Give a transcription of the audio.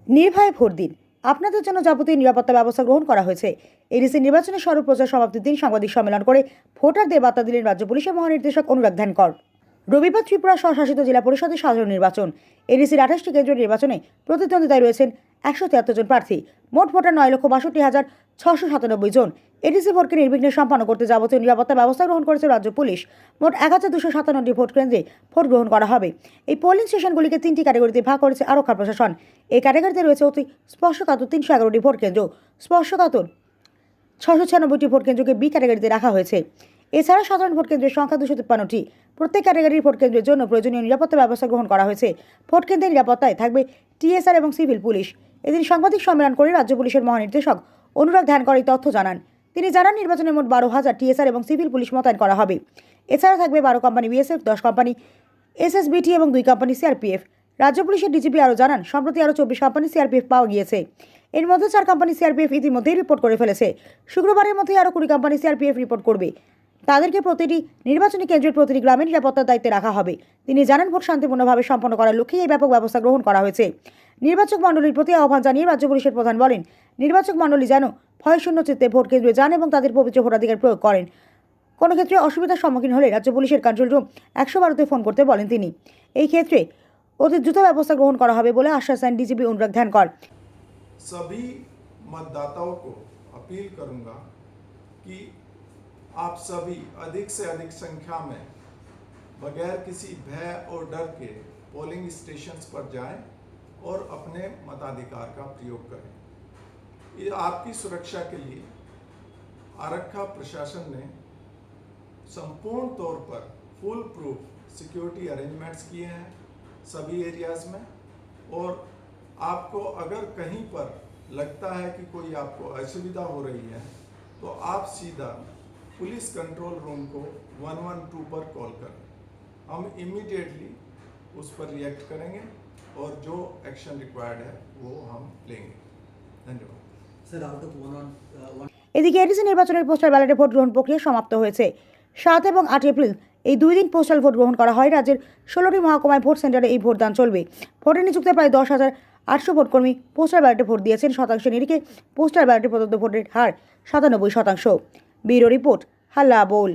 নির্ভয়ে ভোট দিন। আপনাদের জন্য যাবতীয় নিরাপত্তা ব্যবস্থা গ্রহণ করা হয়েছে। এডিসি নির্বাচনের সর্বপ্রচার সমাপ্তির দিন সাংবাদিক সম্মেলন করে ভোটারদের বার্তা দিলেন রাজ্য পুলিশের মহানির্দেশক অনুরাগ ধানকর। রবিবার ত্রিপুরা স্বশাসিত জেলা পরিষদের সাধারণ নির্বাচন। এডিসির 28টি কেন্দ্রীয় নির্বাচনে প্রতিদ্বন্দ্বিতায় রয়েছেন 173 জন প্রার্থী। মোট ভোটার 9,62,697 জন। এডিসি ভোটকে নির্বিঘ্নে সম্পন্ন করতে যাবতীয় নিরাপত্তা ব্যবস্থা গ্রহণ করেছে রাজ্য পুলিশ। মোট 1257টি ভোট কেন্দ্রে ভোট গ্রহণ করা হবে। এই পোলিং স্টেশনগুলিকে 3টি ক্যাটাগরিতে ভাগ করেছে আরক্ষা প্রশাসন। এই ক্যাটাগরিতে রয়েছে অতি স্পর্শকাতর 311টি ভোট কেন্দ্র, স্পর্শকাতর 696টি ভোট কেন্দ্রকে বি ক্যাটাগরিতে রাখা হয়েছে। এছাড়া সাধারণ ভোট কেন্দ্রের সংখ্যা 253টি। প্রত্যেক ক্যাটাগরির ভোট কেন্দ্রের জন্য প্রয়োজনীয় নিরাপত্তা ব্যবস্থা গ্রহণ করা হয়েছে। ভোট কেন্দ্রের নিরাপত্তায় থাকবে টিএসআর এবং সিভিল পুলিশ। এদিন সাংবাদিক সম্মেলন করে রাজ্য পুলিশের মহানির্দেশক অনুরাগ ধানকর এই তথ্য জানান। তিনি জানান, নির্বাচনে মোট 12,000 টিএসআর এবং সিভিল পুলিশ মোতায়েন করা হবে। এছাড়া থাকবে 12 কোম্পানি বিএসএফ, 10 কোম্পানি এসএসবিটি এবং 2 কোম্পানি সিআরপিএফ। রাজ্য পুলিশের ডিজিপি আরও জানান, সম্প্রতি আরও 24 কোম্পানি সিআরপিএফ পাওয়া গিয়েছে। এর মধ্যে 4 কোম্পানি সিআরপিএফ ইতিমধ্যেই রিপোর্ট করে ফেলেছে। শুক্রবারের মধ্যেই আরও 20 কোম্পানি সিআরপিএফ রিপোর্ট করবে। তাদেরকে প্রতিটি নির্বাচনী কেন্দ্রের প্রতিটি গ্রামে নিরাপত্তার দায়িত্বে রাখা হবে। তিনি জানান, ভোট শান্তিপূর্ণভাবে সম্পন্ন করার লক্ষ্যে এই ব্যাপক ব্যবস্থা গ্রহণ করা হয়েছে। নির্বাচক মণ্ডলীর প্রতি আহ্বান জানিয়ে রাজ্য পুলিশের প্রধান বলেন, নির্বাচক মণ্ডলী যেন ভয়শূন্য চিত্তে ভোট কেন্দ্রে যান এবং তাদের পবিত্র ভোটাধিকার প্রয়োগ করেন। কোনো ক্ষেত্রে অসুবিধার সম্মুখীন হলে রাজ্য পুলিশের কন্ট্রোল রুম 112-তে ফোন করতে বলেন তিনি। এই ক্ষেত্রে অতি দ্রুত ব্যবস্থা গ্রহণ করা হবে বলে আশ্বাস দেন ডিজিপি অনুরাগ ধানকর। सभी मतदाताओं को अपील करूंगा कि आप सभी अधिक से अधिक संख्या में बगैर किसी भय और डर के पोलिंग स्टेशंस पर जाएं और अपने मताधिकार का प्रयोग करें। ये आपकी सुरक्षा के लिए आरक्षा प्रशासन ने संपूर्ण तौर पर फुल प्रूफ सिक्योरिटी अरेंजमेंट्स किए हैं सभी एरियाज में। और आपको अगर कहीं पर लगता है कि कोई आपको असुविधा हो रही है तो आप सीधा पुलिस कंट्रोल रूम को 112 पर कॉल करें। हम इमीडिएटली उस पर रिएक्ट करेंगे और जो एक्शन रिक्वायर्ड है वो हम लेंगे। धन्यवाद सर। आउट ऑफ এদিকে এডিসি নির্বাচনের পোস্টাল ব্যালটে ভোট গ্রহণ প্রক্রিয়া সমাপ্ত হয়েছে। 7 এবং 8 এপ্রিল এই 2 দিন পোস্টাল ভোট গ্রহণ করা হয়। রাজ্যের 16টি মহকুমায় ভোট সেন্টারে এই ভোটদান চলবে। ভোটে নিযুক্ত প্রায় 10,800 ভোটকর্মী পোস্টাল ব্যালটে ভোট দিয়েছেন। শতাংশ নিরিখে পোস্টাল ব্যালটে প্রদত্ত ভোটের হার 97%। ব্যুরো রিপোর্ট, হাল্লা বোল।